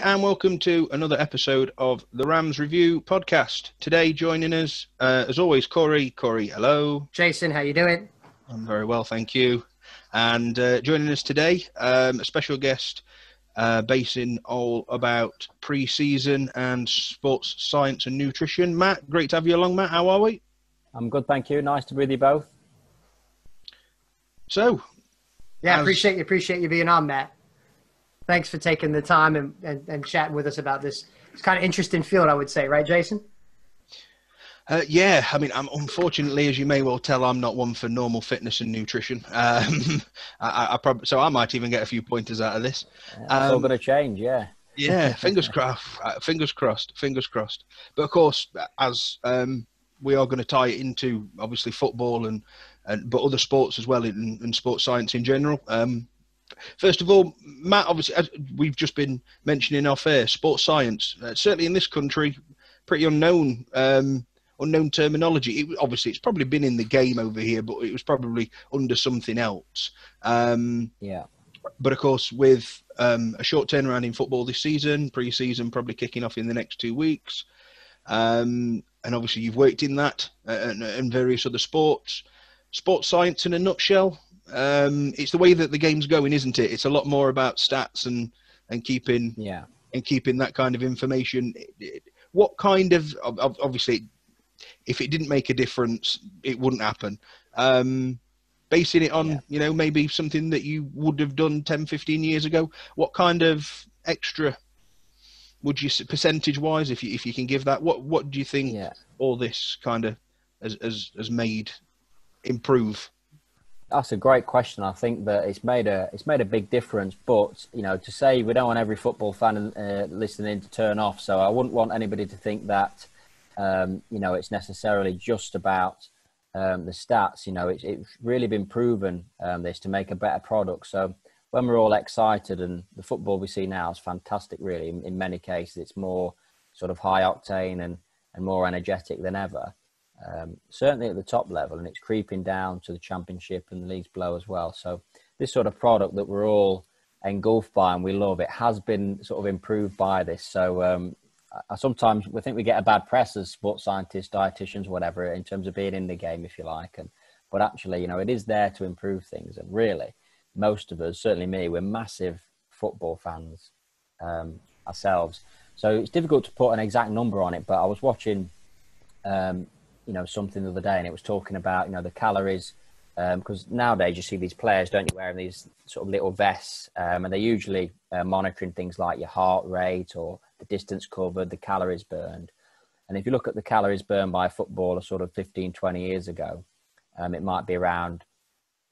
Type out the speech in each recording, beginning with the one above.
And welcome to another episode of the Rams Review podcast. Today joining us, as always, Corey. Corey, hello. Jason, how you doing? I'm very well, thank you. And joining us today, a special guest basing all about pre-season and sports science and nutrition. Matt, great to have you along, Matt. How are we? I'm good, thank you. Nice to be with you both. So, yeah, appreciate you being on, Matt. Thanks for taking the time and chatting with us about this. It's kind of interesting field, I would say, right, Jason? Yeah, I mean, unfortunately, as you may well tell, I'm not one for normal fitness and nutrition. So I might even get a few pointers out of this. It's all going to change, yeah. Yeah, fingers crossed. Fingers crossed. But of course, as we are going to tie it into obviously football but other sports as well, and sports science in general. First of all, Matt, obviously, as we've just been mentioning off air, sports science, certainly in this country, pretty unknown terminology. It's probably been in the game over here, but it was probably under something else. Yeah. But of course, with a short turnaround in football this season, pre-season probably kicking off in the next 2 weeks, and obviously you've worked in that and various other sports. Sports science in a nutshell. It's the way that the game's going, isn't it? It's a lot more about stats and keeping that kind of information. What kind of obviously, if it didn't make a difference, it wouldn't happen. Basing it on, maybe something that you would have done 10, 15 years ago. What kind of extra would you, percentage wise, if you can give that? What do you think all this kind of has made improve? That's a great question. I think that it's made a big difference. But to say we don't want every football fan listening to turn off. So I wouldn't want anybody to think that it's necessarily just about the stats. It's really been proven this to make a better product. So when we're all excited, and the football we see now is fantastic. Really, in many cases, it's more sort of high octane and more energetic than ever. Certainly at the top level, and it's creeping down to the championship and the leagues below as well. So this sort of product that we're all engulfed by and we love, it has been sort of improved by this. So I sometimes we think we get a bad press as sports scientists, dietitians, whatever, in terms of being in the game, if you like. But actually, it is there to improve things. And really, most of us, certainly me, we're massive football fans ourselves. So it's difficult to put an exact number on it. But I was watching something the other day, and it was talking about, the calories, because nowadays you see these players, don't you, wearing these sort of little vests, and they're usually monitoring things like your heart rate or the distance covered, the calories burned. And if you look at the calories burned by a footballer sort of 15, 20 years ago, it might be around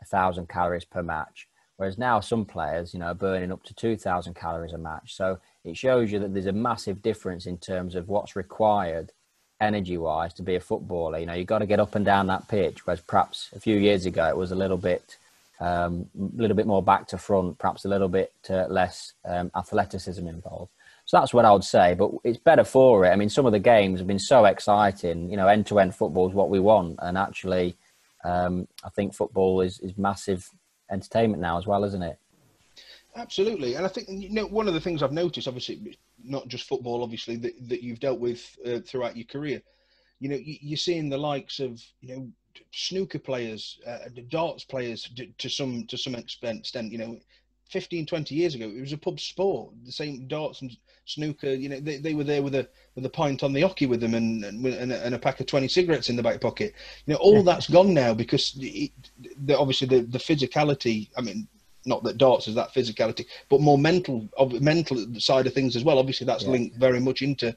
1,000 calories per match. Whereas now some players, are burning up to 2,000 calories a match. So it shows you that there's a massive difference in terms of what's required energy-wise to be a footballer. You've got to get up and down that pitch, whereas perhaps a few years ago it was a little bit more back to front, perhaps a little bit less athleticism involved. So that's what I would say, but it's better for it. I mean, some of the games have been so exciting. End-to-end football is what we want, and actually I think football is massive entertainment now as well, isn't it? Absolutely. And I think, one of the things I've noticed, obviously, not just football, obviously, that you've dealt with throughout your career, you're seeing the likes of, snooker players, darts players to some extent, 15, 20 years ago, it was a pub sport. The same darts and snooker, they were there with a pint on the hockey with them and a pack of 20 cigarettes in the back pocket. All that's gone now because obviously the physicality, I mean, not that darts is that physicality, but more mental side of things as well. Obviously, that's linked very much into,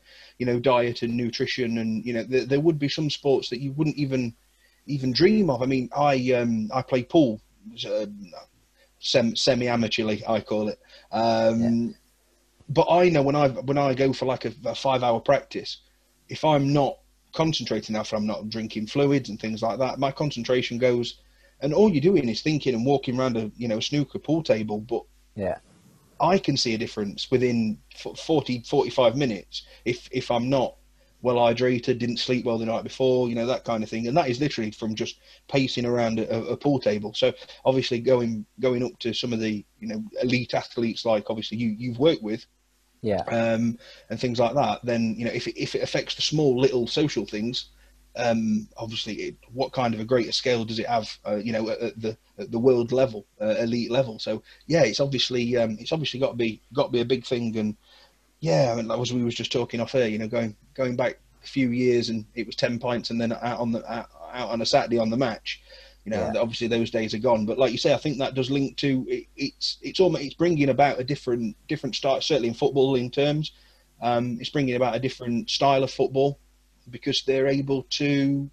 diet and nutrition, and there would be some sports that you wouldn't even dream of. I mean, I play pool, semi-amateurly, I call it. But I know when I go for like a 5-hour practice, if I'm not concentrating enough, I'm not drinking fluids and things like that, my concentration goes. And all you're doing is thinking and walking around a snooker pool table. But I can see a difference within 40, 45 minutes if I'm not well hydrated, didn't sleep well the night before, that kind of thing. And that is literally from just pacing around a pool table. So obviously going up to some of the elite athletes, like obviously you've worked with, and things like that, then, you know, if it affects the small little social things, obviously what kind of a greater scale does it have, you know, at the world level, elite level. So yeah, it's obviously got to be a big thing. And yeah, I mean, like, as we was just talking off air, you know, going back a few years, and it was 10 pints and then out on a Saturday on the match, you know, obviously those days are gone. But like you say, I think that does link to it's bringing about a different start, certainly in football in terms. It's bringing about a different style of football, because they're able to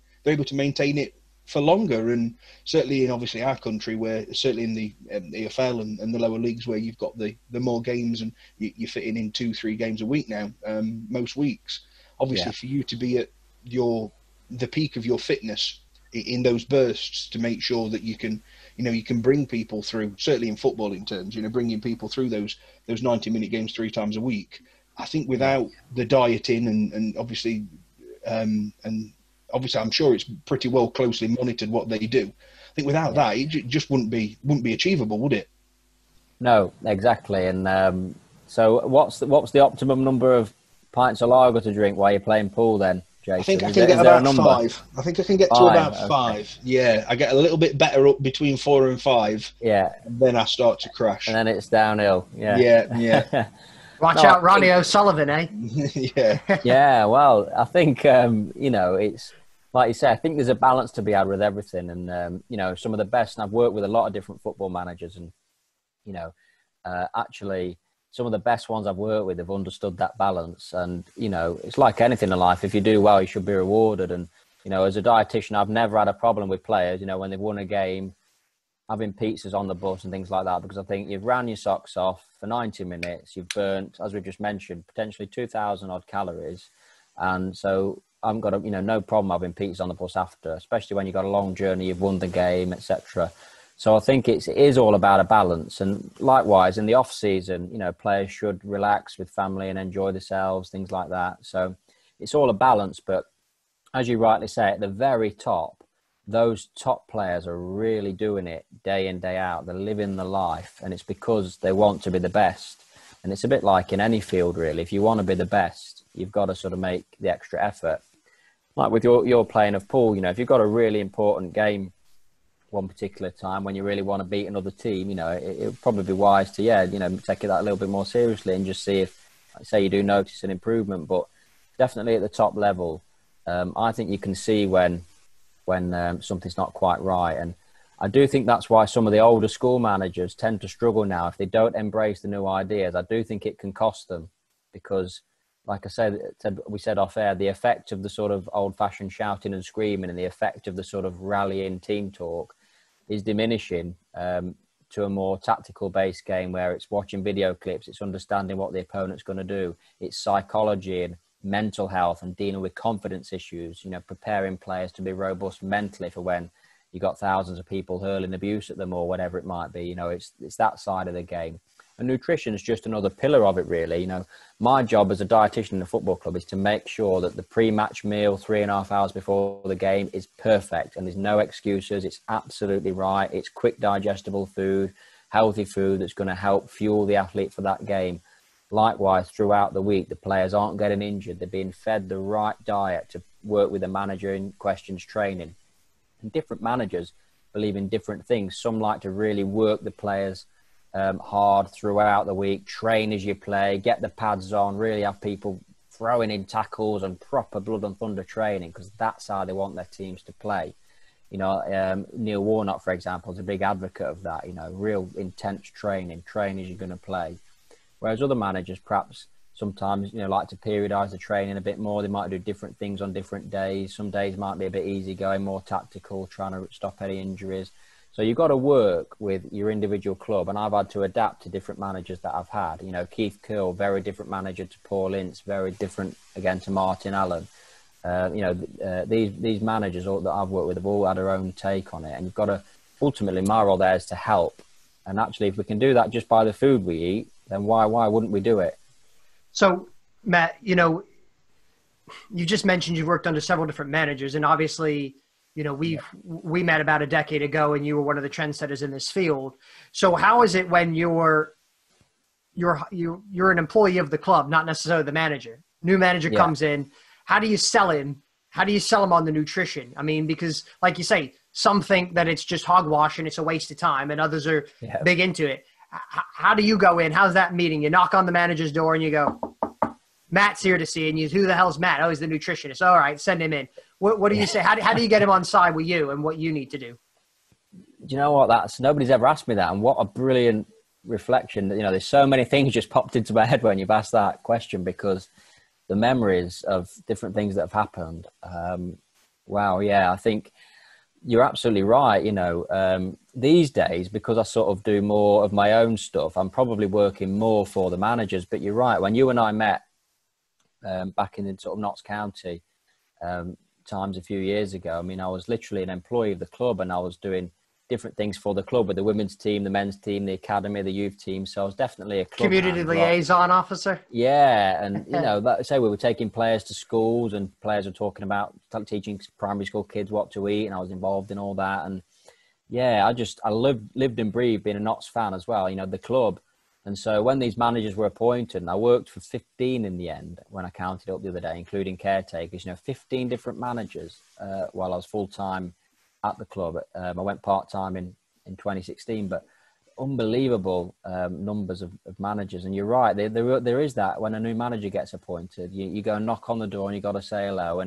maintain it for longer. And certainly in obviously our country, where certainly in the EFL and the lower leagues, where you've got the more games, and you're fitting in 2-3 games a week now, most weeks. Obviously, for you to be at the peak of your fitness in those bursts, to make sure that you can bring people through, certainly in footballing terms, you know, bringing people through those 90-minute games 3 times a week. I think without the dieting and obviously I'm sure it's pretty well closely monitored what they do. I think without that, it just wouldn't be achievable, would it? No, exactly. And so what's the optimum number of pints of lager to drink while you're playing pool then, Jason? I think I can get about 5. I think I can get to about 5. Yeah, I get a little bit better up between 4 and 5. Yeah. And then I start to crash. And then it's downhill. Yeah. Yeah. Watch out, Ronnie O'Sullivan, eh? Yeah. Yeah, well, I think, you know, it's like you say, I think there's a balance to be had with everything. And, you know, some of the best, and I've worked with a lot of different football managers, and, you know, actually some of the best ones I've worked with have understood that balance. And, you know, it's like anything in life. If you do well, you should be rewarded. And, you know, as a dietitian, I've never had a problem with players, you know, when they've won a game, having pizzas on the bus and things like that, because I think you've ran your socks off for 90 minutes. You've burnt, as we just mentioned, potentially 2,000 odd calories. And so I've got, no problem having pizzas on the bus after, especially when you've got a long journey, you've won the game, etc. So I think it is all about a balance. And likewise, in the off season, you know, players should relax with family and enjoy themselves, things like that. So it's all a balance. But as you rightly say, at the very top, those top players are really doing it day in, day out. They're living the life, and it's because they want to be the best. And it's a bit like in any field, really. If you want to be the best, you've got to sort of make the extra effort. Like with your playing of pool, you know, if you've got a really important game one particular time when you really want to beat another team, you know, it would probably be wise to, take that a little bit more seriously and just see if, like say, you do notice an improvement. But definitely at the top level, I think you can see when something's not quite right. And I do think that's why some of the older school managers tend to struggle now. If they don't embrace the new ideas, I do think it can cost them, because like I said, we said off air, the effect of the sort of old fashioned shouting and screaming and the effect of the sort of rallying team talk is diminishing to a more tactical based game where it's watching video clips, it's understanding what the opponent's going to do, it's psychology and mental health and dealing with confidence issues, you know, preparing players to be robust mentally for when you got thousands of people hurling abuse at them or whatever it might be. You know, it's that side of the game. And nutrition is just another pillar of it, really. You know, my job as a dietitian in a football club is to make sure that the pre-match meal 3.5 hours before the game is perfect and there's no excuses. It's absolutely right. It's quick digestible food, healthy food that's going to help fuel the athlete for that game. Likewise, throughout the week, the players aren't getting injured. They're being fed the right diet to work with the manager in questions training. And different managers believe in different things. Some like to really work the players hard throughout the week, train as you play, get the pads on, really have people throwing in tackles and proper blood and thunder training, because that's how they want their teams to play. You know, Neil Warnock, for example, is a big advocate of that, you know, real intense training, train as you're going to play. Whereas other managers perhaps sometimes, you know, like to periodise the training a bit more. They might do different things on different days. Some days might be a bit easygoing, more tactical, trying to stop any injuries. So you've got to work with your individual club. And I've had to adapt to different managers that I've had. You know, Keith Curl, very different manager to Paul Ince, very different again to Martin Allen. These managers that I've worked with have all had their own take on it. And you've got to, ultimately, my role there is to help. And actually, if we can do that just by the food we eat, then why wouldn't we do it? So, Matt, you know, you just mentioned you've worked under several different managers, and obviously, you know, we met about a decade ago, and you were one of the trendsetters in this field. So how is it when you're you're an employee of the club, not necessarily the manager. New manager comes in. How do you sell him? How do you sell him on the nutrition? I mean, because like you say, some think that it's just hogwash and it's a waste of time, and others are big into it. How do you go in? How's that meeting? You knock on the manager's door and you go, Matt's here to see, and you, who the hell's Matt? Oh, he's the nutritionist. All right, send him in. What do you say? How do you get him on side with you and what you need to do? Do you know what? Nobody's ever asked me that, and what a brilliant reflection. There's so many things just popped into my head when you've asked that question, because the memories of different things that have happened. Wow, yeah, I think you're absolutely right. These days, because I sort of do more of my own stuff, I'm probably working more for the managers. But you're right. When you and I met back in sort of Notts County times a few years ago, I mean, I was literally an employee of the club, and I was doing different things for the club with the women's team, the men's team, the academy, the youth team. So I was definitely a club community liaison officer. Yeah. And, like I say, we were taking players to schools, and players were talking about teaching primary school kids what to eat. And I was involved in all that. And yeah, I lived and breathed being a Notts fan as well, the club. And so when these managers were appointed, and I worked for 15 in the end, when I counted up the other day, including caretakers, 15 different managers while I was full-time at the club. I went part-time in 2016, but unbelievable numbers of managers. And you're right, there is that when a new manager gets appointed, you go and knock on the door and you got to say hello.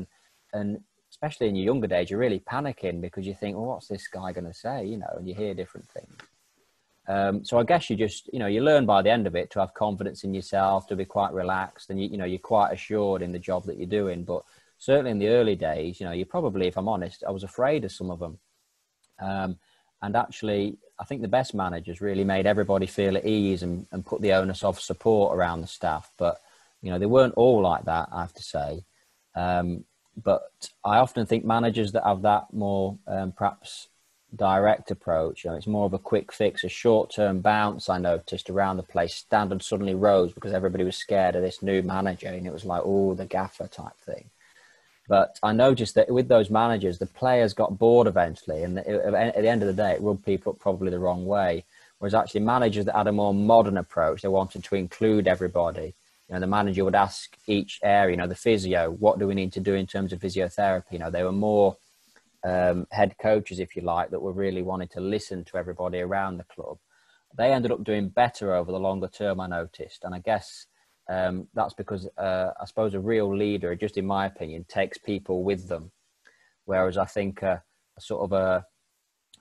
And especially in your younger days, you're really panicking because you think, well, what's this guy going to say? And you hear different things. So I guess you just, you learn by the end of it to have confidence in yourself, to be quite relaxed, and you're quite assured in the job that you're doing. But certainly in the early days, you probably, if I'm honest, I was afraid of some of them. And actually, I think the best managers really made everybody feel at ease and put the onus of support around the staff. But, they weren't all like that, I have to say. But I often think managers that have that more perhaps direct approach, it's more of a quick fix, a short-term bounce. I noticed around the place, standard suddenly rose because everybody was scared of this new manager, and it was like, oh, the gaffer type thing. But I noticed that with those managers, the players got bored eventually, and at the end of the day, it rubbed people up probably the wrong way. Whereas actually managers that had a more modern approach, they wanted to include everybody. The manager would ask each area, the physio, what do we need to do in terms of physiotherapy? They were more head coaches, if you like, that were really wanting to listen to everybody around the club. They ended up doing better over the longer term, I noticed. And I guess that's because I suppose a real leader, just in my opinion, takes people with them. Whereas I think a sort of a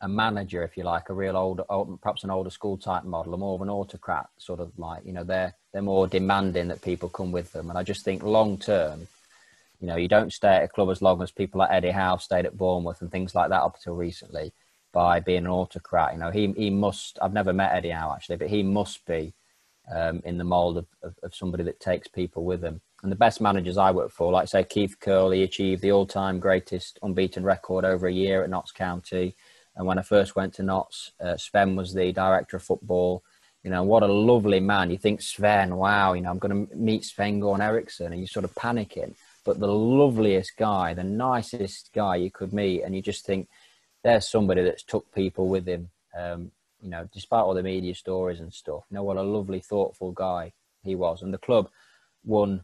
manager, if you like, a real old, perhaps an older school type model, or more of an autocrat sort of like, they're more demanding that people come with them. And I just think long term, you don't stay at a club as long as people like Eddie Howe stayed at Bournemouth and things like that up until recently by being an autocrat. He must, I've never met Eddie Howe actually, but he must be in the mould of somebody that takes people with him. And the best managers I work for, like say Keith Curley, achieved the all-time greatest unbeaten record over a year at Notts County. And when I first went to Notts, Sven was the director of football. What a lovely man. You think Sven, wow, I'm going to meet Sven-Goran Eriksson, and you're sort of panicking. But the loveliest guy, the nicest guy you could meet, and you just think there's somebody that's took people with him. Despite all the media stories and stuff, what a lovely, thoughtful guy he was. And the club won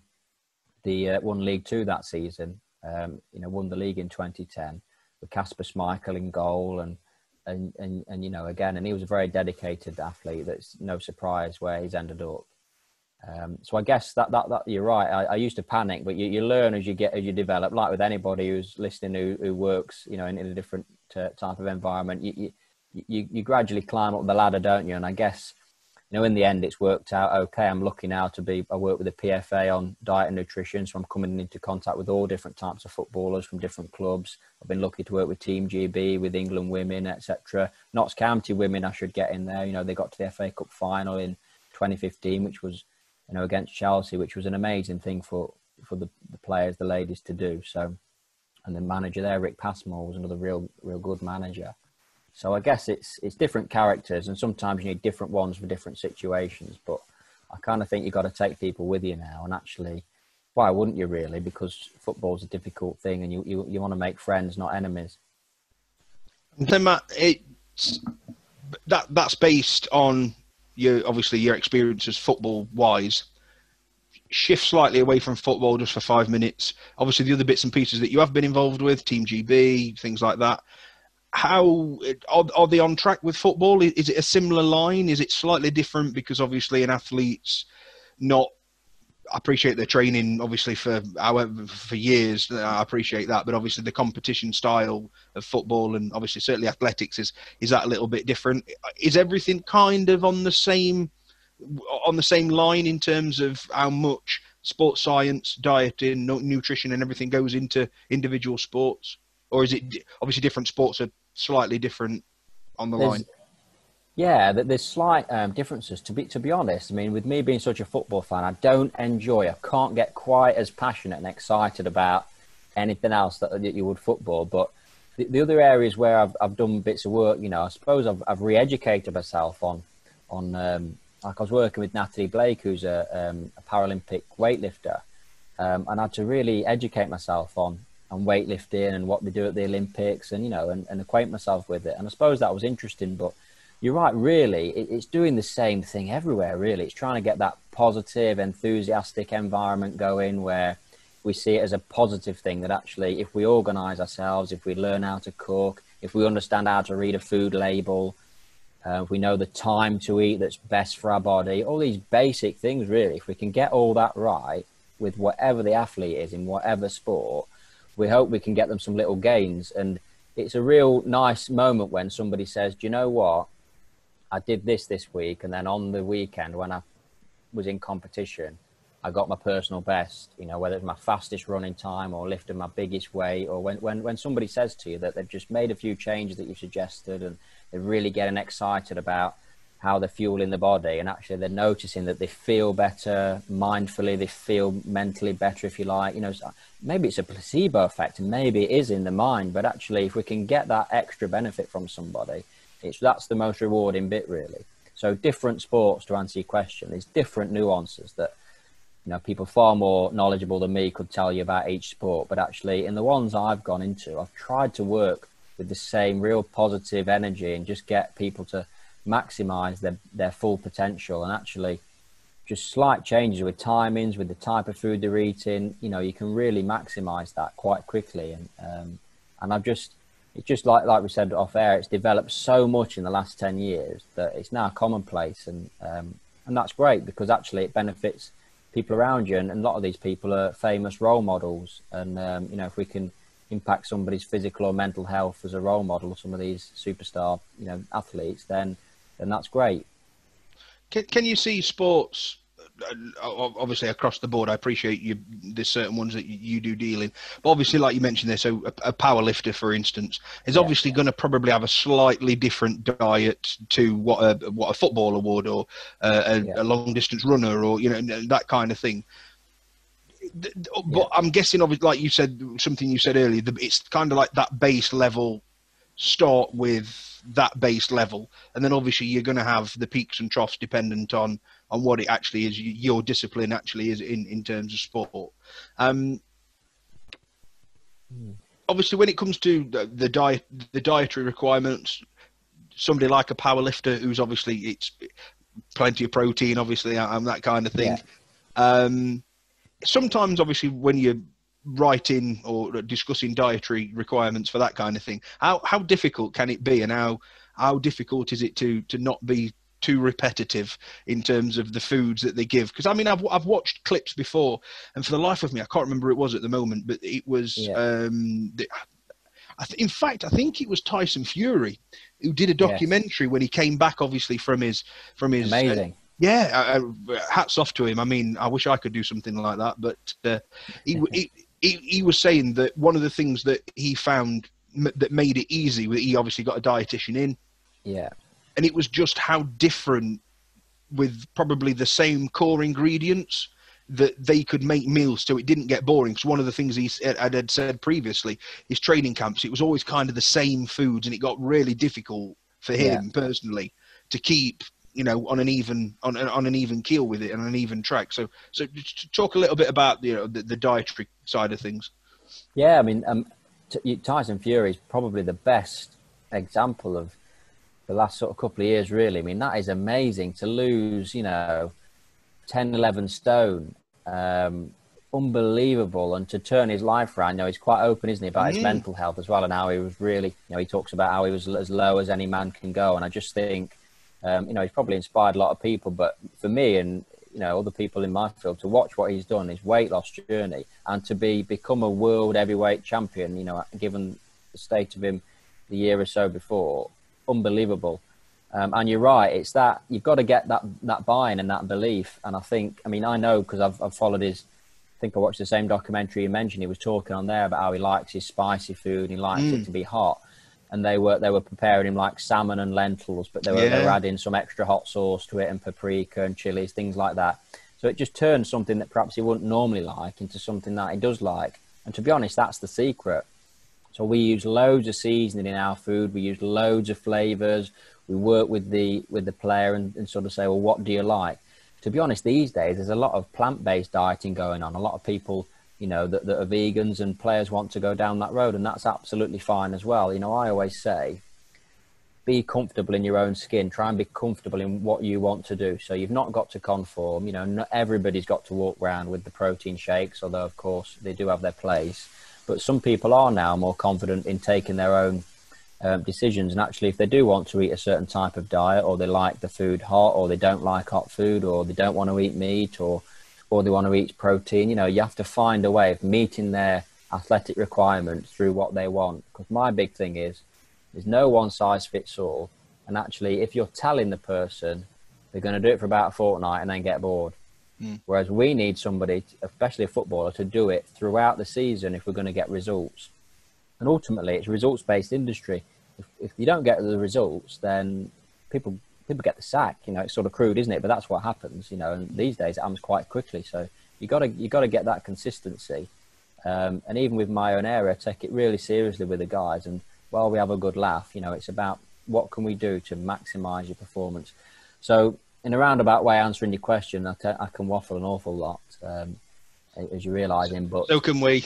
League Two that season. Won the league in 2010 with Kasper Schmeichel in goal, and again, and he was a very dedicated athlete. That's no surprise where he's ended up. So I guess that you're right. I used to panic, but you learn as you develop. Like with anybody who's listening who works, in a different type of environment, you gradually climb up the ladder, don't you? And I guess, in the end, it's worked out okay. I'm lucky now I work with the PFA on diet and nutrition, so I'm coming into contact with all different types of footballers from different clubs. I've been lucky to work with Team GB, with England women, etc. Notts County women, I should get in there. They got to the FA Cup final in 2015, which was, against Chelsea, which was an amazing thing for the players, the ladies to do. So, and the manager there, Rick Passmore, was another real good manager. So I guess it's different characters, and sometimes you need different ones for different situations. But I kind of think you've got to take people with you now. And actually, why wouldn't you really? Because football's a difficult thing, and you want to make friends, not enemies. And then Matt, that's based on your experiences football wise, shift slightly away from football just for 5 minutes. Obviously, the other bits and pieces that you have been involved with, Team GB, things like that. How are they on track with football? Is it a similar line? Is it slightly different? Because obviously an athlete's not, I appreciate their training obviously for years. I appreciate that, but obviously the competition style of football and obviously certainly athletics is that a little bit different? Is everything kind of on the same line in terms of how much sports science, dieting, nutrition, and everything goes into individual sports? Or is it obviously different sports are slightly different on the line? Yeah, there's slight differences. To be honest, I mean, with me being such a football fan, I can't get quite as passionate and excited about anything else that you would football. But the other areas where I've done bits of work, I suppose I've re-educated myself on like I was working with Natalie Blake, who's a Paralympic weightlifter, and I had to really educate myself on weightlifting and what they do at the Olympics, and and acquaint myself with it. And I suppose that was interesting. But you're right, really, it's doing the same thing everywhere. Really, it's trying to get that positive, enthusiastic environment going where we see it as a positive thing. That actually, if we organise ourselves, if we learn how to cook, if we understand how to read a food label, if we know the time to eat that's best for our body, all these basic things, really, if we can get all that right with whatever the athlete is in whatever sport, we hope we can get them some little gains. And it's a real nice moment when somebody says, do you know what? I did this week, and then on the weekend when I was in competition, I got my personal best, whether it's my fastest running time or lifting my biggest weight, or when somebody says to you that they've just made a few changes that you suggested and they're really getting excited about how they're fueling the body, and actually they're noticing that they feel better mindfully, they feel mentally better, if you like. Maybe it's a placebo effect and maybe it is in the mind, but actually if we can get that extra benefit from somebody, that's the most rewarding bit, really. So different sports, to answer your question, there's different nuances that people far more knowledgeable than me could tell you about each sport. But actually in the ones I've gone into, I've tried to work with the same real positive energy and just get people to maximize their full potential. And actually just slight changes with timings, with the type of food they're eating, you can really maximize that quite quickly. And it's just like we said off air, it's developed so much in the last 10 years that it's now commonplace. And that's great, because actually it benefits people around you. And a lot of these people are famous role models. And, if we can impact somebody's physical or mental health as a role model, some of these superstar, athletes, then that's great. Can you see sports, obviously across the board? I appreciate there's certain ones that you do deal in, but obviously, like you mentioned there, so a power lifter, for instance, is obviously going to probably have a slightly different diet to what a footballer would, or a long distance runner, or that kind of thing. But I'm guessing, obviously, like you said, something you said earlier, it's kind of like that base level. Start with that base level, and then obviously you're going to have the peaks and troughs dependent on what it actually is, your discipline actually is in terms of sport. Obviously, when it comes to the dietary requirements, somebody like a power lifter who's obviously, it's plenty of protein, obviously, and that kind of thing. Sometimes, obviously, when you're writing or discussing dietary requirements for that kind of thing, how difficult can it be, and how difficult is it to not be too repetitive in terms of the foods that they give? Because I mean, I've watched clips before, and for the life of me I can't remember who it was at the moment, but it was in fact I think it was Tyson Fury who did a documentary when he came back, obviously from his amazing. Hats off to him. I mean, I wish I could do something like that, but he was saying that one of the things that he found that made it easy, he obviously got a dietitian in, and it was just how different, with probably the same core ingredients, that they could make meals so it didn't get boring. Because one of the things he had said previously, his training camps, it was always kind of the same foods, and it got really difficult for him personally to keep on an even keel with it and an even track. So talk a little bit about the dietary side of things. I mean, Tyson Fury is probably the best example of the last sort of couple of years, really. I mean, that is amazing to lose, 10, 11 stone. Unbelievable. And to turn his life around, he's quite open, isn't he, about his mental health as well, and how he was really, he talks about how he was as low as any man can go. And I just think, he's probably inspired a lot of people, but for me and, other people in my field, to watch what he's done, his weight loss journey, and to become a world heavyweight champion, given the state of him the year or so before, unbelievable. And you're right, it's that you've got to get that buy-in and that belief. And I know because I've followed I think I watched the same documentary you mentioned. He was talking on there about how he likes his spicy food. He likes it to be hot. And they were preparing him like salmon and lentils, but they were adding some extra hot sauce to it and paprika and chilies, things like that. So it just turns something that perhaps he wouldn't normally like into something that he does like. And to be honest, that's the secret. So we use loads of seasoning in our food. We use loads of flavors. We work with the player and sort of say, well, what do you like? To be honest, these days, there's a lot of plant-based dieting going on. A lot of people, that are vegans, and players want to go down that road, and that's absolutely fine as well. I always say, be comfortable in your own skin. Try and be comfortable in what you want to do. So you've not got to conform. Not everybody's got to walk around with the protein shakes, although, of course, they do have their place. But some people are now more confident in taking their own decisions, and actually if they do want to eat a certain type of diet, or they like the food hot, or they don't like hot food, or they don't want to eat meat, or they want to eat protein, you have to find a way of meeting their athletic requirements through what they want. Because my big thing is there's no one size fits all, and actually if you're telling the person, they're going to do it for about a fortnight and then get bored. Whereas we need somebody, especially a footballer, to do it throughout the season if we're going to get results. And ultimately, it's a results-based industry. If you don't get the results, then people get the sack. It's sort of crude, isn't it? But that's what happens. And these days it happens quite quickly. So you got to get that consistency. And even with my own area, I take it really seriously with the guys. And while we have a good laugh, it's about what can we do to maximise your performance. So in a roundabout way, answering your question, I can waffle an awful lot, as you're realising. But so can we.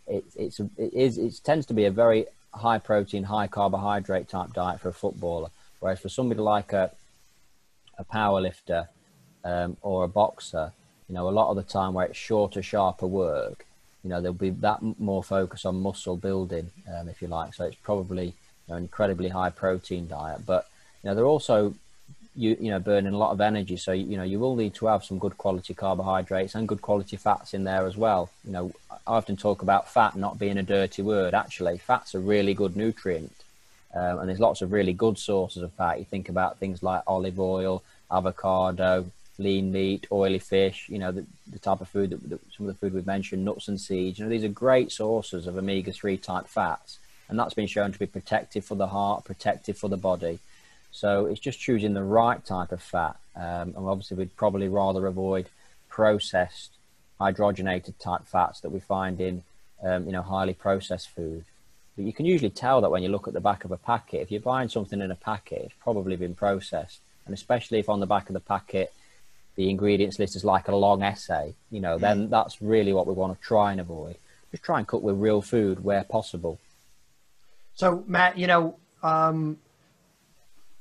It tends to be a very high protein, high carbohydrate type diet for a footballer. Whereas for somebody like a power lifter or a boxer, a lot of the time where it's shorter, sharper work, there'll be that more focus on muscle building, if you like. So it's probably an incredibly high protein diet. But, they're also burning a lot of energy. So, you will need to have some good quality carbohydrates and good quality fats in there as well. I often talk about fat not being a dirty word. Actually, fat's a really good nutrient. And there's lots of really good sources of fat. You think about things like olive oil, avocado, lean meat, oily fish, the type of food some of the food we've mentioned, nuts and seeds. These are great sources of omega-3 type fats. And that's been shown to be protective for the heart, protective for the body. So it's just choosing the right type of fat. And obviously we'd probably rather avoid processed, hydrogenated type fats that we find in, highly processed food. But you can usually tell that when you look at the back of a packet. If you're buying something in a packet, it's probably been processed. And especially if on the back of the packet, the ingredients list is like a long essay, then that's really what we want to try and avoid. Just try and cook with real food where possible. So Matt,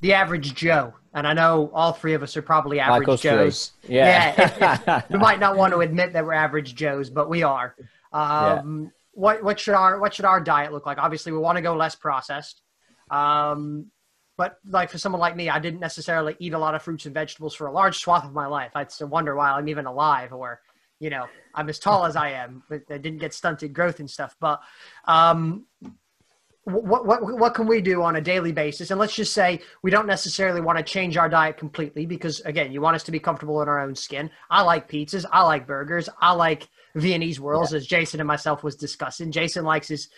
the average Joe, and I know all three of us are probably average like Joes. Yeah. We might not want to admit that we're average Joes, but we are. What should our diet look like? Obviously, we want to go less processed. But like for someone like me, I didn't necessarily eat a lot of fruits and vegetables for a large swath of my life. I still wonder why I'm even alive, or I'm as tall as I am, but I didn't get stunted growth and stuff. But what can we do on a daily basis? And let's just say we don't necessarily want to change our diet completely, because again, you want us to be comfortable in our own skin. I like pizzas. I like burgers. I like Viennese whirls, as Jason and myself was discussing. Jason likes his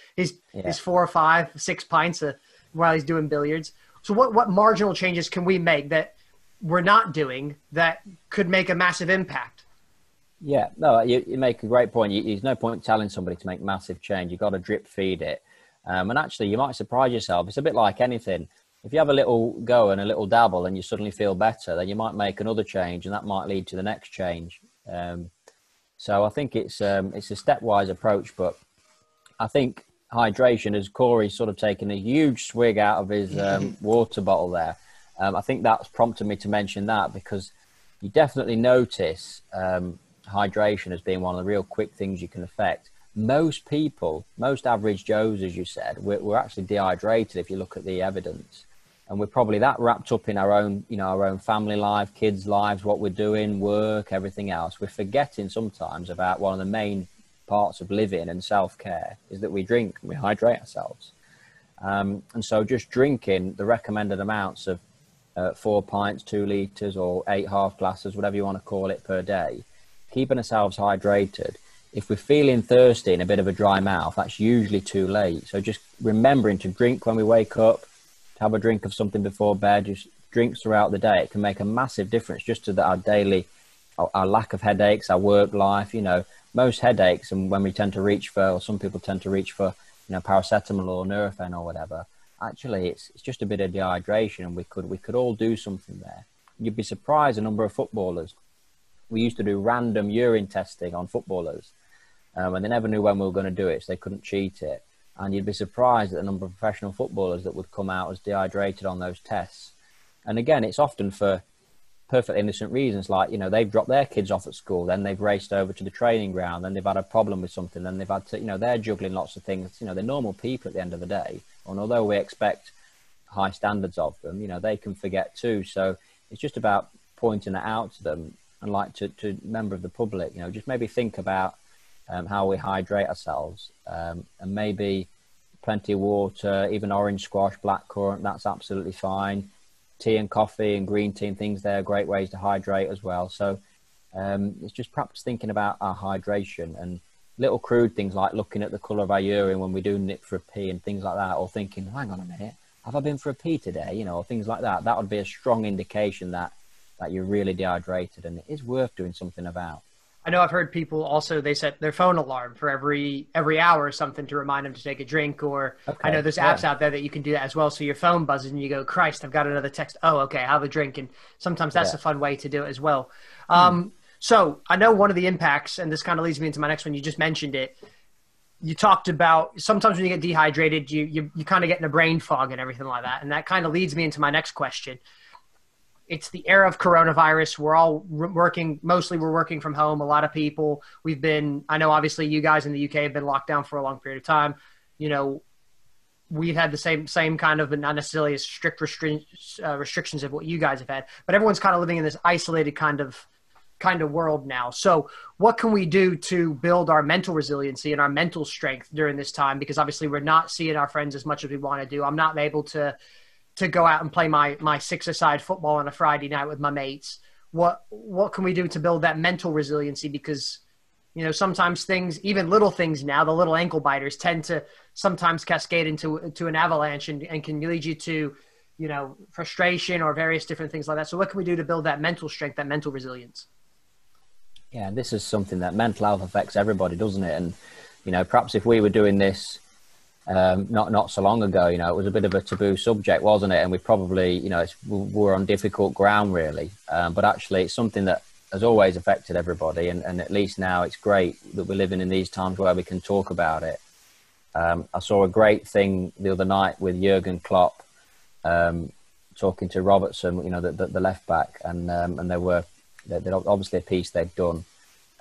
4 or 5, 6 pints while he's doing billiards. So what marginal changes can we make that we're not doing that could make a massive impact? Yeah, no, you make a great point. There's no point telling somebody to make massive change. You've got to drip feed it. And actually, you might surprise yourself. It's a bit like anything. If you have a little go and a little dabble and you suddenly feel better, then you might make another change, and that might lead to the next change. So I think it's a stepwise approach. But I think hydration, as Corey's sort of taken a huge swig out of his water bottle there. I think that's prompted me to mention that, because you definitely notice hydration as being one of the real quick things you can affect. Most people, most average Joes, as you said, we're actually dehydrated if you look at the evidence. And we're probably that wrapped up in our own, our own family life, kids' lives, what we're doing, work, everything else. We're forgetting sometimes about one of the main parts of living and self-care is that we drink and we hydrate ourselves. And so just drinking the recommended amounts of 4 pints, 2 litres, or 8 half glasses, whatever you want to call it, per day, keeping ourselves hydrated. If we're feeling thirsty and a bit of a dry mouth, that's usually too late. So just remembering to drink when we wake up, to have a drink of something before bed, just drinks throughout the day, it can make a massive difference just to our daily, our lack of headaches, our work life. Most headaches, and when we tend to reach for, or some people tend to reach for, paracetamol or Nurofen or whatever, actually it's just a bit of dehydration, and we could all do something there. You'd be surprised, a number of footballers, we used to do random urine testing on footballers, and they never knew when we were going to do it, so they couldn't cheat it. And you'd be surprised at the number of professional footballers that would come out as dehydrated on those tests. And again, it's often for perfectly innocent reasons, like, they've dropped their kids off at school, then they've raced over to the training ground, then they've had a problem with something, then they've had to, they're juggling lots of things. They're normal people at the end of the day. And although we expect high standards of them, they can forget too. So it's just about pointing it out to them, and like to member of the public, just maybe think about how we hydrate ourselves, and maybe plenty of water, even orange squash, blackcurrant, that's absolutely fine. Tea and coffee and green tea and things, they're great ways to hydrate as well. So it's just perhaps thinking about our hydration, and little crude things like looking at the colour of our urine when we do nip for a pee and things like that, or thinking, hang on a minute, have I been for a pee today? Or things like that. That would be a strong indication that you're really dehydrated, and it is worth doing something about. I know I've heard people also, they set their phone alarm for every hour or something to remind them to take a drink, or I know there's apps out there that you can do that as well. So your phone buzzes and you go, Christ, I've got another text. Oh, okay, have a drink. And sometimes that's a fun way to do it as well. So I know one of the impacts, and this kind of leads me into my next one, you just mentioned it. You talked about sometimes when you get dehydrated, you kind of get in a brain fog and everything like that. And that kind of leads me into my next question. It's the era of coronavirus. We're all working, mostly we're working from home. A lot of people, I know obviously you guys in the UK have been locked down for a long period of time. We've had the same kind of, but not necessarily as strict restrictions of what you guys have had, but everyone's kind of living in this isolated kind of world now. So what can we do to build our mental resiliency and our mental strength during this time? Because obviously we're not seeing our friends as much as we want to do. I'm not able to go out and play my six-a-side football on a Friday night with my mates. What can we do to build that mental resiliency? Because, sometimes things, even little things now, the little ankle biters tend to sometimes cascade into an avalanche and can lead you to, frustration or various different things like that. So what can we do to build that mental strength, that mental resilience? Yeah, this is something that mental health affects everybody, doesn't it? And, perhaps if we were doing this not so long ago, it was a bit of a taboo subject, wasn't it? And we probably, we're on difficult ground really. But actually it's something that has always affected everybody. And at least now it's great that we're living in these times where we can talk about it. I saw a great thing the other night with Jurgen Klopp, talking to Robertson, the left back, and they'd obviously a piece they'd done.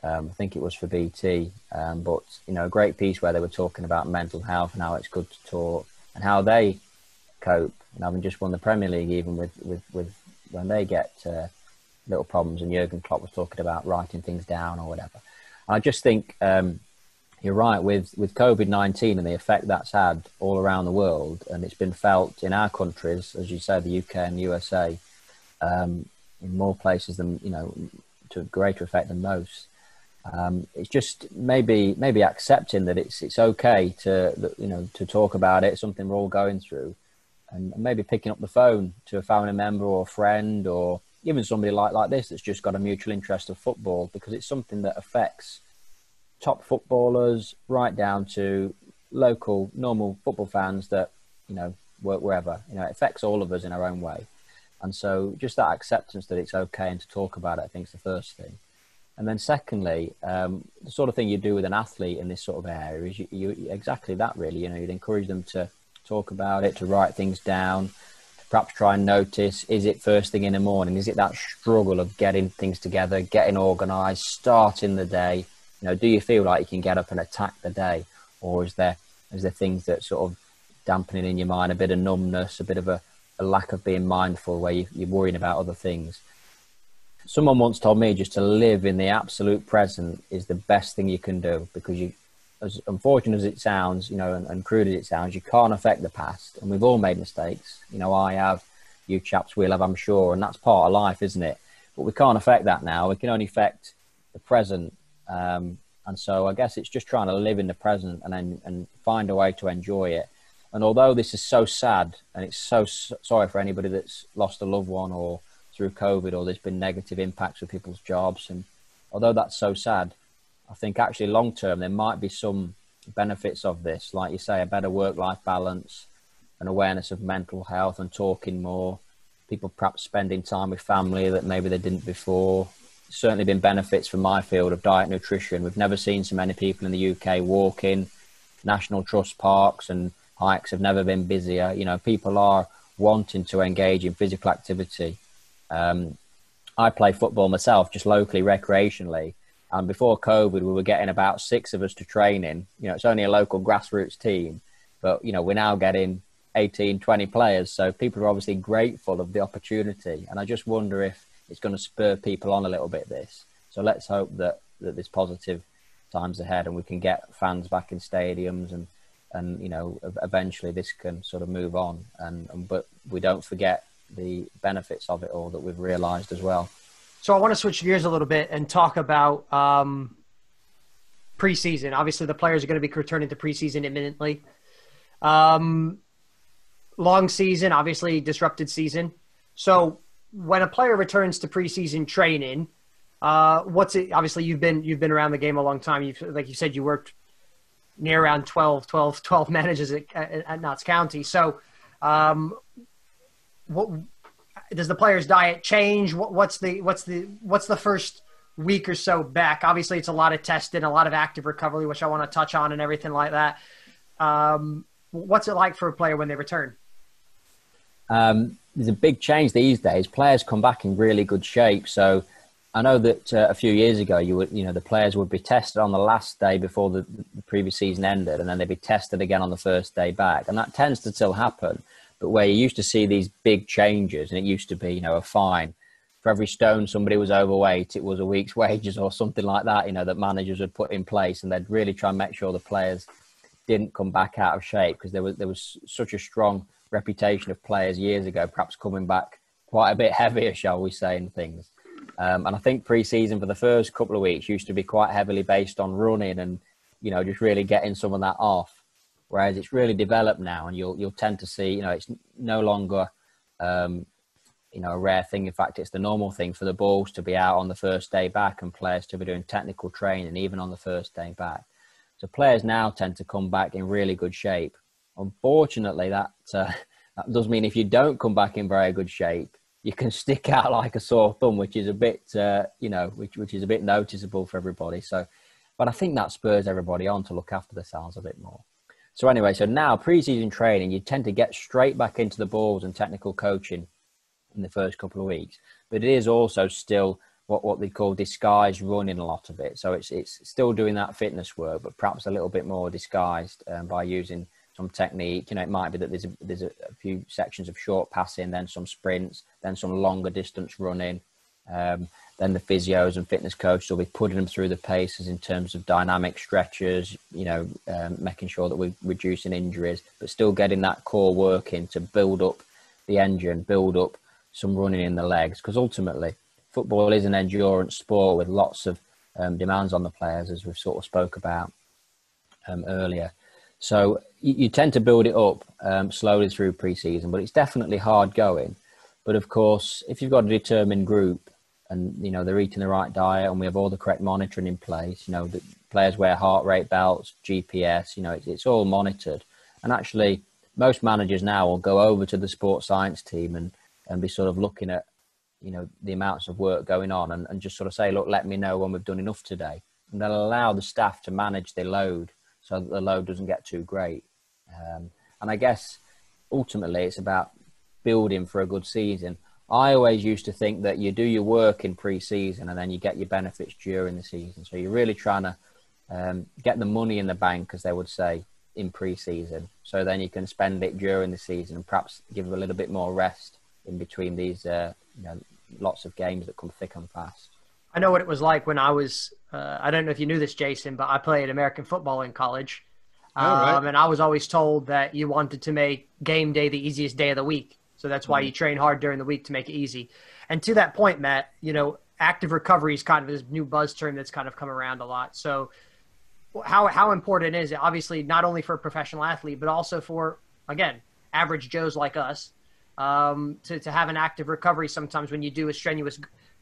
I think it was for BT, but a great piece where they were talking about mental health and how it's good to talk and how they cope. And having just won the Premier League, even with when they get little problems, and Jurgen Klopp was talking about writing things down or whatever. I just think you're right with COVID-19 and the effect that's had all around the world, and it's been felt in our countries, as you say, the UK and the USA, in more places than to a greater effect than most. It's just maybe accepting that it's okay to talk about it, something we're all going through, and maybe picking up the phone to a family member or a friend, or even somebody like this that's just got a mutual interest of football, because it's something that affects top footballers right down to local normal football fans that work wherever. It affects all of us in our own way. And so just that acceptance that it's okay and to talk about it, I think, is the first thing. And then secondly, the sort of thing you do with an athlete in this sort of area is you exactly that really, you know, you'd encourage them to talk about it, to write things down, to perhaps try and notice, is it first thing in the morning? Is it that struggle of getting things together, getting organised, starting the day? You know, do you feel like you can get up and attack the day? Or is there things that sort of dampening in your mind, a bit of numbness, a bit of a lack of being mindful where you're worrying about other things? Someone once told me just to live in the absolute present is the best thing you can do, because you, as unfortunate as it sounds, you know, and crude as it sounds, you can't affect the past. And we've all made mistakes. You know, I have, you chaps will have, I'm sure. And that's part of life, isn't it? But we can't affect that now. We can only affect the present. And so I guess it's just trying to live in the present and find a way to enjoy it. And although this is so sad, and it's so sorry for anybody that's lost a loved one or through COVID, or there's been negative impacts with people's jobs, and although that's so sad, I think actually long term there might be some benefits of this, like you say, a better work-life balance, an awareness of mental health and talking more, people perhaps spending time with family that maybe they didn't before. Certainly been benefits for my field of diet nutrition. We've never seen so many people in the UK walking. National Trust parks and hikes have never been busier. You know, people are wanting to engage in physical activity. I play football myself, just locally, recreationally. And before COVID, we were getting about 6 of us to training. You know, it's only a local grassroots team, but, you know, we're now getting 18, 20 players. So people are obviously grateful of the opportunity. And I just wonder if it's going to spur people on a little bit, this. So let's hope that there's positive times ahead and we can get fans back in stadiums and you know, eventually this can sort of move on. But we don't forget the benefits of it all that we've realized as well. So I want to switch gears a little bit and talk about preseason. Obviously the players are going to be returning to preseason imminently. Long season, obviously disrupted season. So when a player returns to preseason training, what's it? Obviously you've been around the game a long time. Like you said, you worked near around 12 managers at Notts County. So what does the player's diet change? What's the first week or so back? Obviously it's a lot of testing, a lot of active recovery, which I want to touch on and everything like that. What's it like for a player when they return? There's a big change these days. Players come back in really good shape. So I know that a few years ago, the players would be tested on the last day before the previous season ended, and then they'd be tested again on the first day back. And that tends to still happen. But where you used to see these big changes, and it used to be, you know, a fine for every stone somebody was overweight, it was a week's wages or something like that, you know, that managers would put in place, and they'd really try and make sure the players didn't come back out of shape, because there was such a strong reputation of players years ago, perhaps coming back quite a bit heavier, shall we say, and things. And I think pre-season for the first couple of weeks used to be quite heavily based on running and, you know, just really getting some of that off. Whereas it's really developed now, and you'll tend to see, you know, it's no longer, you know, a rare thing. In fact, it's the normal thing for the balls to be out on the first day back and players to be doing technical training even on the first day back. So players now tend to come back in really good shape. Unfortunately, that does mean if you don't come back in very good shape, you can stick out like a sore thumb, which is a bit, you know, which is a bit noticeable for everybody. So, but I think that spurs everybody on to look after themselves a bit more. So anyway, so now pre-season training, you tend to get straight back into the balls and technical coaching in the first couple of weeks. But it is also still what they call disguised running, a lot of it. So it's still doing that fitness work, but perhaps a little bit more disguised by using some technique. You know, it might be that there's a few sections of short passing, then some sprints, then some longer distance running. Then the physios and fitness coaches will be putting them through the paces in terms of dynamic stretches, you know, making sure that we're reducing injuries, but still getting that core work in to build up the engine, build up some running in the legs. Because ultimately, football is an endurance sport with lots of demands on the players, as we've sort of spoke about earlier. So you tend to build it up slowly through pre-season, but it's definitely hard going. But of course, if you've got a determined group and, you know, they're eating the right diet and we have all the correct monitoring in place, you know, the players wear heart rate belts, GPS, you know, it's all monitored. And actually, most managers now will go over to the sports science team and be sort of looking at, the amounts of work going on, and just sort of say, look, let me know when we've done enough today. And they'll allow the staff to manage their load so that the load doesn't get too great. And I guess ultimately it's about building for a good season. I always used to think that you do your work in pre-season and then you get your benefits during the season. So you're really trying to get the money in the bank, as they would say, in pre-season. So then you can spend it during the season and perhaps give a little bit more rest in between these lots of games that come thick and fast. I know what it was like when I was, I don't know if you knew this, Jason, but I played American football in college. Right. And I was always told that you wanted to make game day the easiest day of the week. So that's why you train hard during the week to make it easy. And to that point, Matt, active recovery is kind of this new buzz term that's kind of come around a lot. So how important is it, obviously, not only for a professional athlete, but also for, again, average Joes like us, to have an active recovery sometimes when you do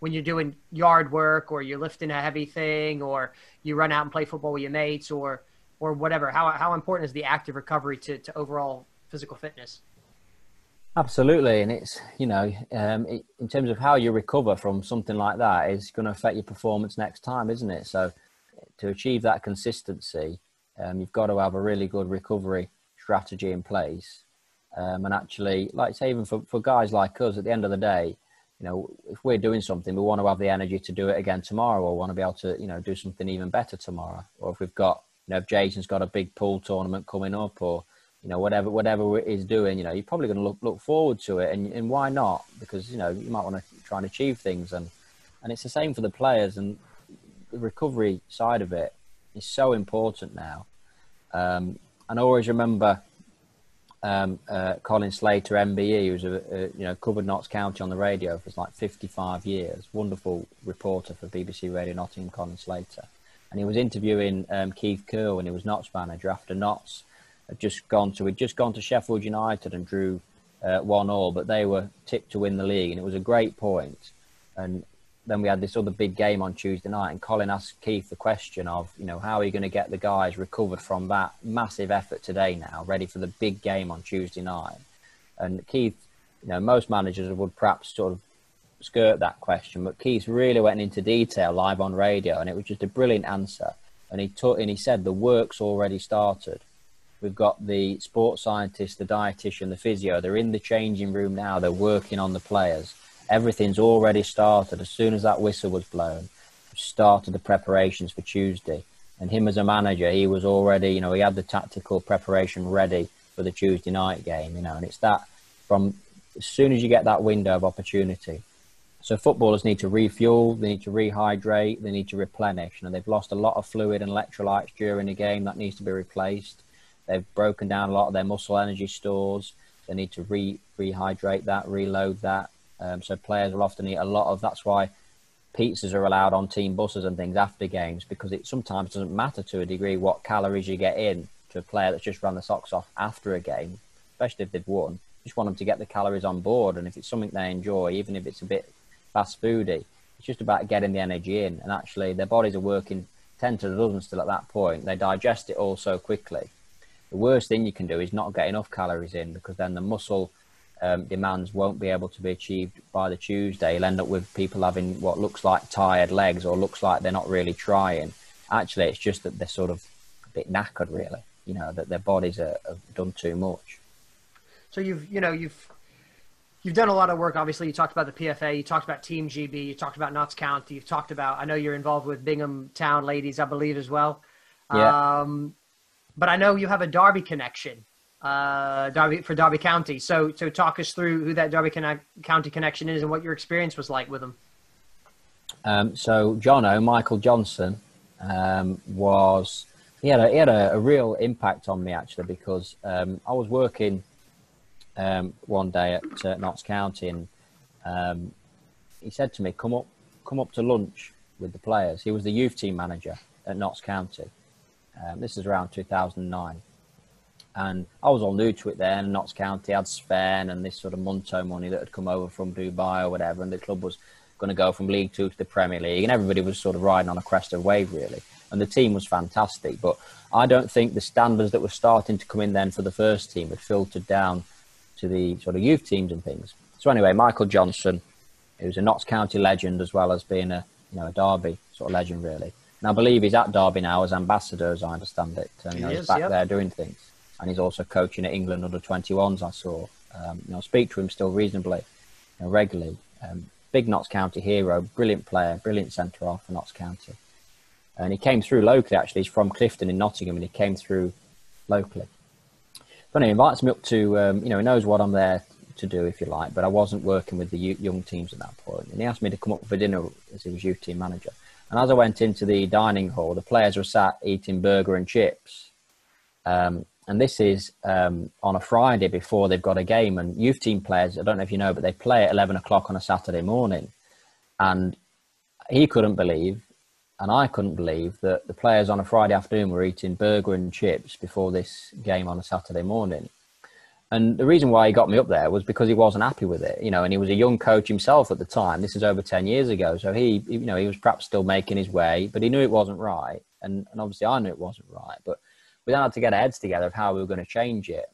when you're doing yard work, or you're lifting a heavy thing, or you run out and play football with your mates, or whatever. How important is the active recovery to overall physical fitness? Absolutely. And it's, in terms of how you recover from something like that is going to affect your performance next time, isn't it? So to achieve that consistency, you've got to have a really good recovery strategy in place. And actually, like I say, even for guys like us, at the end of the day, if we're doing something, we want to have the energy to do it again tomorrow, or want to be able to, do something even better tomorrow. Or if we've got, if Jason's got a big pool tournament coming up, or, whatever he's doing, you're probably going to look forward to it. And why not? Because, you might want to try and achieve things. And it's the same for the players. And the recovery side of it is so important now. And I always remember Colin Slater, MBE, who's covered Notts County on the radio for like 55 years. Wonderful reporter for BBC Radio Nottingham, Colin Slater. And he was interviewing Keith Kerr when he was Notts manager after Notts had just gone to Sheffield United and drew 1-1, but they were tipped to win the league, and it was a great point. And then we had this other big game on Tuesday night, and Colin asked Keith the question of, how are you going to get the guys recovered from that massive effort today now, ready for the big game on Tuesday night? And Keith, most managers would perhaps sort of skirt that question, but Keith really went into detail live on radio, and it was just a brilliant answer. And he said the work's already started. We've got the sports scientist, the dietitian, the physio. They're in the changing room now. They're working on the players. Everything's already started. As soon as that whistle was blown, we started the preparations for Tuesday. And him as a manager, he was already, he had the tactical preparation ready for the Tuesday night game, and it's that from as soon as you get that window of opportunity. So footballers need to refuel, they need to rehydrate, they need to replenish. They've lost a lot of fluid and electrolytes during the game. That needs to be replaced. They've broken down a lot of their muscle energy stores. They need to rehydrate that, reload that. So players will often eat a lot of. That's why pizzas are allowed on team buses and things after games, because it sometimes doesn't matter to a degree what calories you get in to a player that's just run the socks off after a game, especially if they've won. You just want them to get the calories on board, and if it's something they enjoy, even if it's a bit fast foody, it's just about getting the energy in. And actually their bodies are working 10 to the dozen still at that point. They digest it all so quickly. The worst thing you can do is not get enough calories in, because then the muscle demands won't be able to be achieved by the Tuesday. You'll end up with people having what looks like tired legs, or looks like they're not really trying. Actually, it's just that they're sort of a bit knackered, really, that their bodies have done too much. So you've done a lot of work. Obviously, you talked about the PFA, you talked about Team GB, you talked about Notts County, you've talked about, I know you're involved with Bingham Town Ladies, I believe, as well. Yeah. But I know you have a Derby connection, for Derby County. So talk us through who that Derby County connection is and what your experience was like with them. So Michael Johnson, he had a real impact on me, actually, because I was working one day at Notts County, and he said to me, come up to lunch with the players. He was the youth team manager at Notts County. This is around 2009. And I was all new to it then, and Notts County had Sven and this sort of Munto money that had come over from Dubai or whatever, and the club was going to go from League Two to the Premier League, and everybody was sort of riding on a crest of wave, really. And the team was fantastic, but I don't think the standards that were starting to come in then for the first team had filtered down to the sort of youth teams and things. So anyway, Michael Johnson He was a Notts County legend as well as being a Derby sort of legend, really. And I believe he's at Derby now as ambassador, as I understand it. He's back there doing things. And he's also coaching at England under 21s, I saw. Speak to him still reasonably, regularly. Big Notts County hero, brilliant player, brilliant centre-half for Notts County. And he came through locally, actually. He's from Clifton in Nottingham, and he came through locally. But he invites me up to, he knows what I'm there to do, if you like, but I wasn't working with the young teams at that point. And he asked me to come up for dinner as he was youth team manager. And as I went into the dining hall, the players were sat eating burger and chips. And this is on a Friday before they've got a game. And youth team players, I don't know if you know, but they play at 11 o'clock on a Saturday morning. And he couldn't believe, and I couldn't believe, that the players on a Friday afternoon were eating burger and chips before this game on a Saturday morning. And the reason why he got me up there was because he wasn't happy with it, and he was a young coach himself at the time. This is over 10 years ago. So he was perhaps still making his way, but he knew it wasn't right. And obviously I knew it wasn't right, but we had to get our heads together of how we were going to change it.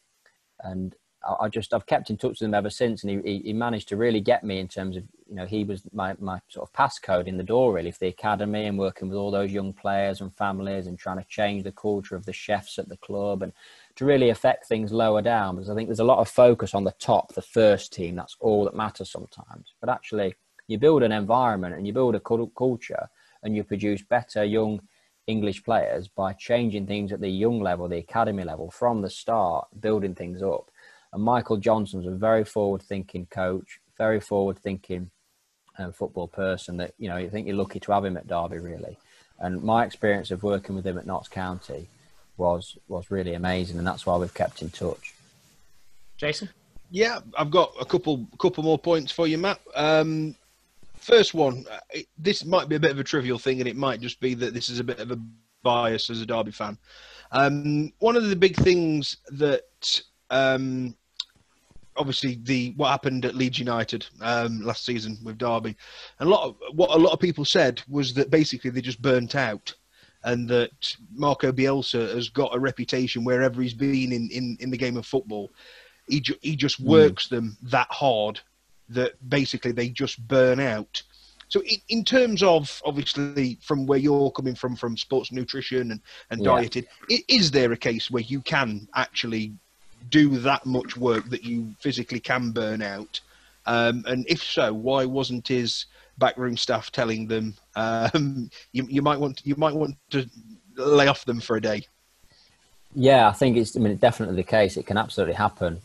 And I've kept in touch with him ever since. And he managed to really get me in terms of, he was my sort of passcode in the door really for the academy, and working with all those young players and families and trying to change the culture of the chefs at the club and to really affect things lower down, because I think there's a lot of focus on the top, the first team. That's all that matters sometimes. But actually, you build an environment and you build a culture and you produce better young English players by changing things at the young level, the academy level, from the start, building things up. And Michael Johnson's a very forward-thinking coach, very forward-thinking football person that, I think you're lucky to have him at Derby, really. And my experience of working with him at Notts County was really amazing, and that's why we've kept in touch. Jason? Yeah, I've got a couple more points for you, Matt. First one, this might be a bit of a trivial thing, and it might just be that this is a bit of a bias as a Derby fan. One of the big things that obviously what happened at Leeds United last season with Derby, and what a lot of people said was that basically they just burnt out. And that Marco Bielsa has got a reputation wherever he's been in the game of football. He just works them that hard that basically they just burn out. So in terms of, obviously, from where you're coming from sports nutrition and dieting, is there a case where you can actually do that much work that you physically can burn out? And if so, why wasn't his backroom staff telling them you might want to lay off them for a day? Yeah, I think it's definitely the case. It can absolutely happen.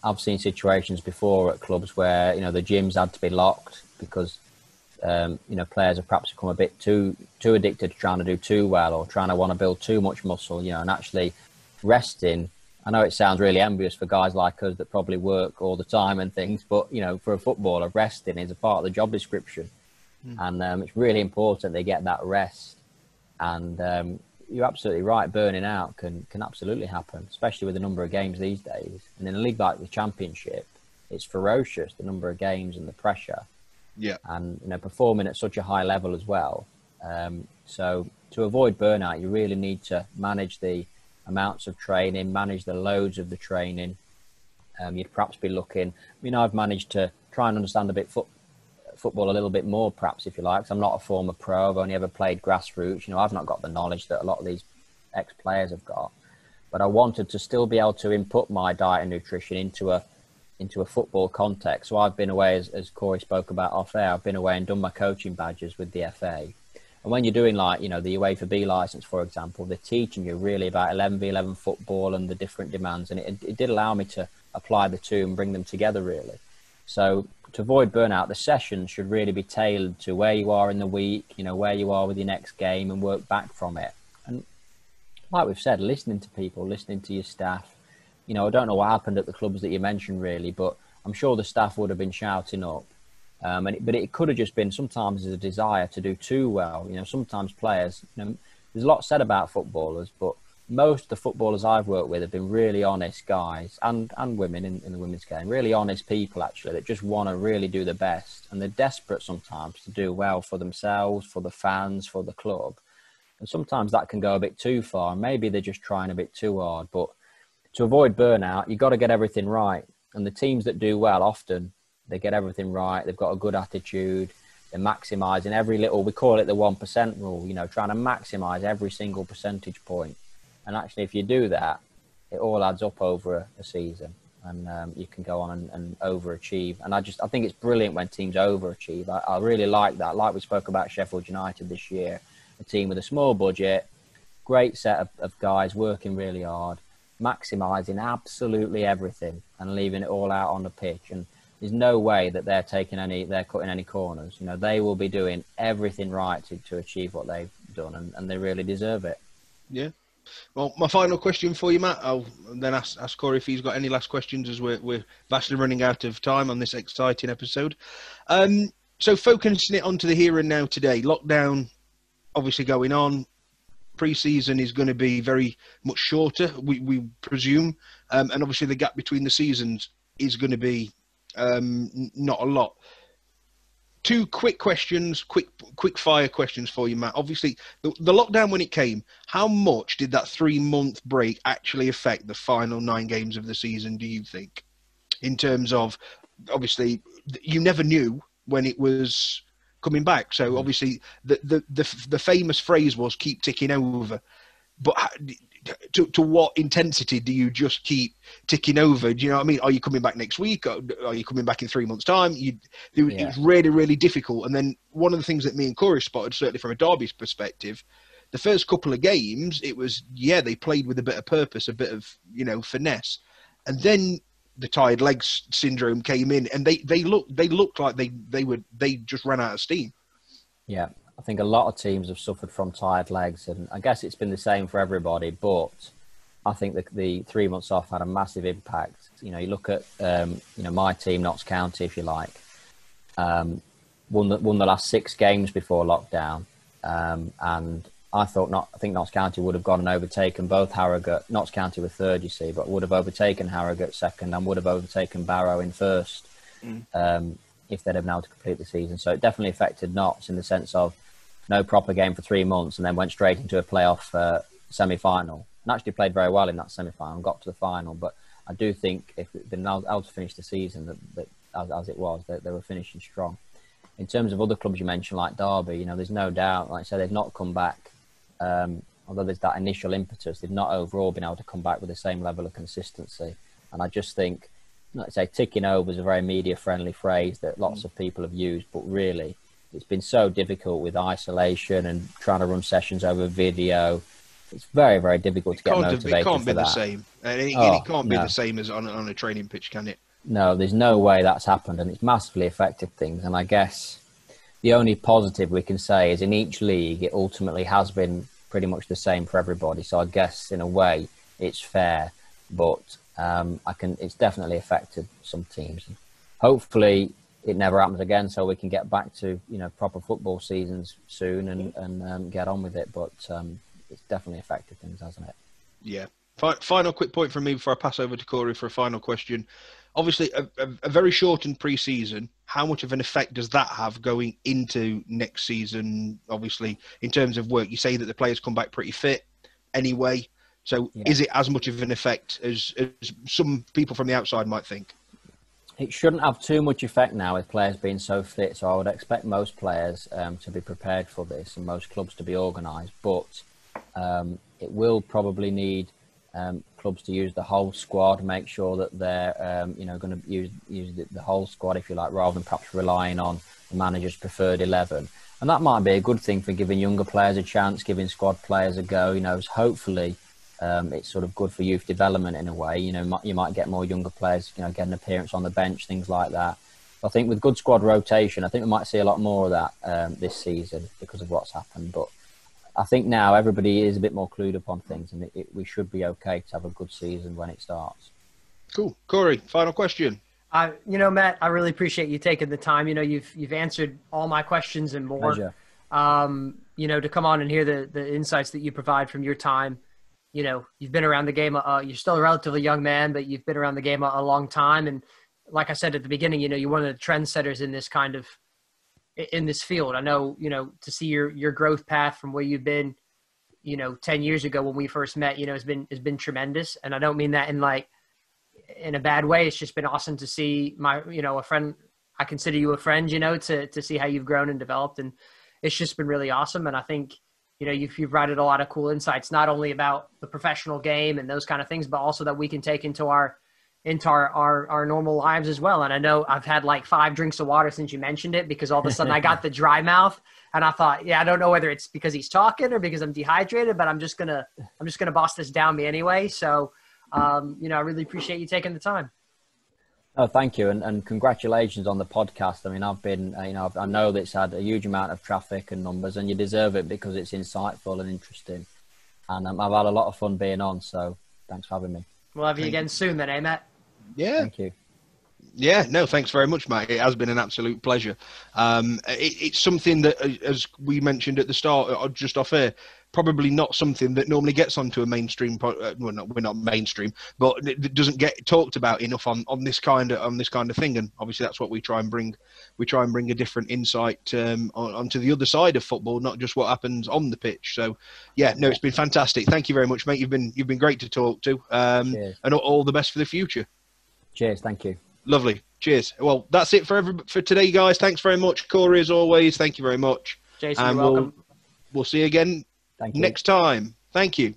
I've seen situations before at clubs where the gyms had to be locked because players have perhaps become a bit too addicted to trying to do too well, or trying to want to build too much muscle. And actually resting. I know it sounds really envious for guys like us that probably work all the time and things, but, for a footballer, resting is a part of the job description. And it's really important they get that rest. And you're absolutely right, burning out can absolutely happen, especially with the number of games these days. And in a league like the Championship, it's ferocious, the number of games and the pressure. Yeah. And, performing at such a high level as well. So to avoid burnout, you really need to manage the amounts of training, manage the loads of the training. You'd perhaps be looking, I've managed to try and understand a bit football a little bit more, perhaps, if you like, 'cause I'm not a former pro. I've only ever played grassroots. I've not got the knowledge that a lot of these ex-players have got, but I wanted to still be able to input my diet and nutrition into a football context. So I've been away, as Corey spoke about off air, I've been away and done my coaching badges with the FA. And when you're doing the UEFA B licence, for example, they're teaching you really about 11v11 football and the different demands. And it did allow me to apply the two and bring them together, really. So to avoid burnout, the sessions should really be tailored to where you are in the week, where you are with your next game, and work back from it. And like we've said, listening to people, listening to your staff. I don't know what happened at the clubs that you mentioned, really, but I'm sure the staff would have been shouting up. But it could have just been sometimes a desire to do too well. Sometimes players, there's a lot said about footballers, but most of the footballers I've worked with have been really honest guys, and women in the women's game, really honest people, actually, that just want to really do the best. And they're desperate sometimes to do well for themselves, for the fans, for the club. And sometimes that can go a bit too far. Maybe they're just trying a bit too hard. But to avoid burnout, you've got to get everything right. And the teams that do well often, They get everything right. They've got a good attitude. They're maximising every little, we call it the 1% rule, you know, trying to maximise every single percentage point. And actually, if you do that, it all adds up over a season, and you can go on and overachieve. And I think it's brilliant when teams overachieve. I really like that. Like we spoke about Sheffield United this year, a team with a small budget, great set of guys working really hard, maximising absolutely everything and leaving it all out on the pitch. And there's no way that they're cutting any corners. You know, they will be doing everything right to achieve what they've done, and they really deserve it. Yeah. Well, my final question for you, Matt, I'll then ask Corey if he's got any last questions, as we're vastly running out of time on this exciting episode. So focusing it onto the here and now today, lockdown obviously going on, pre-season is going to be very much shorter, we presume, and obviously the gap between the seasons is going to be not a lot. Two quick questions, quick fire questions for you, Matt. Obviously, the lockdown, when it came, how much did that 3-month break actually affect the final 9 games of the season, do you think? In terms of, obviously, you never knew when it was coming back. So obviously, the famous phrase was keep ticking over. But to what intensity do you just keep ticking over? Do you know what I mean? Are you coming back next week? Or are you coming back in 3 months' time? It was really, really difficult. And then one of the things that me and Corey spotted, certainly from a Derby's perspective, the first couple of games, it was, they played with a bit of purpose, a bit of, finesse. And then the tired legs syndrome came in, and they looked like they just ran out of steam. Yeah. I think a lot of teams have suffered from tired legs, and I guess it's been the same for everybody, but I think the 3 months off had a massive impact. You know, you look at, my team, Notts County, if you like, won the last 6 games before lockdown. And I think Notts County would have gone and overtaken both Harrogate. Notts County were third, you see, but would have overtaken Harrogate second and would have overtaken Barrow in first. If they'd have been able to complete the season. So it definitely affected Notts in the sense of no proper game for 3 months and then went straight into a playoff semi-final. And actually played very well in that semi-final, got to the final. But I do think if they'd been able to finish the season that as it was, they were finishing strong. In terms of other clubs you mentioned, like Derby, there's no doubt, like I said, they've not come back. Although there's that initial impetus, they've not overall been able to come back with the same level of consistency. And I just think, let's say, ticking over is a very media-friendly phrase that lots of people have used, but really, it's been so difficult with isolation and trying to run sessions over video. It's very, very difficult to get motivated for that. It can't be the same. It can't be the same as on a training pitch, can it? No, there's no way that's happened, and it's massively affected things. And I guess the only positive we can say is in each league, it ultimately has been pretty much the same for everybody. So I guess in a way, it's fair, but it's definitely affected some teams. Hopefully it never happens again, so we can get back to proper football seasons soon and get on with it. But it's definitely affected things, hasn't it? Yeah. Final quick point from me before I pass over to Corey for a final question. Obviously, a very shortened pre-season. How much of an effect does that have going into next season? Obviously, in terms of work, you say that the players come back pretty fit anyway. So is it as much of an effect as some people from the outside might think? It shouldn't have too much effect now with players being so fit. So I would expect most players to be prepared for this and most clubs to be organised. But it will probably need clubs to use the whole squad, make sure that they're going to use the whole squad, if you like, rather than perhaps relying on the manager's preferred 11. And that might be a good thing for giving younger players a chance, giving squad players a go. Hopefully it's sort of good for youth development in a way. You might get more younger players, get an appearance on the bench, things like that. I think with good squad rotation, I think we might see a lot more of that this season because of what's happened. But I think now everybody is a bit more clued up on things, and we should be okay to have a good season when it starts. Cool. Corey, final question. Matt, I really appreciate you taking the time. You've answered all my questions and more. Pleasure. To come on and hear the insights that you provide from your time. You've been around the game. You're still a relatively young man, but you've been around the game a long time. And like I said at the beginning, you're one of the trendsetters in this field. I know, to see your growth path from where you've been, 10 years ago when we first met, has been tremendous. And I don't mean that in a bad way. It's just been awesome to see a friend I consider you a friend, you know, to see how you've grown and developed. And it's just been really awesome. And I think, you know, you've provided a lot of cool insights, not only about the professional game and those kind of things, but also that we can take into our normal lives as well. And I know I've had like 5 drinks of water since you mentioned it, because all of a sudden I got the dry mouth, and I thought, yeah, I don't know whether it's because he's talking or because I'm dehydrated, but I'm just gonna boss this down me anyway. So, you know, I really appreciate you taking the time. Oh, thank you. And congratulations on the podcast. I mean, I've been, you know, I know that it's had a huge amount of traffic and numbers, and you deserve it because it's insightful and interesting. And I've had a lot of fun being on. So thanks for having me. We'll have you again soon then, eh, Matt? Yeah. Thank you. Yeah, no, thanks very much, Matt. It has been an absolute pleasure. It's something that, as we mentioned at the start, just off air, probably not something that normally gets onto a mainstream. Well, we're not mainstream, but it doesn't get talked about enough on this kind of thing. And obviously, that's what we try and bring. We try and bring a different insight onto the other side of football, not just what happens on the pitch. So, yeah, no, it's been fantastic. Thank you very much, mate. You've been great to talk to, and all the best for the future. Cheers. Thank you. Lovely. Cheers. Well, that's it for today, guys. Thanks very much, Corey, as always. Thank you very much. Jason, you're welcome. We'll see you again next time. Thank you.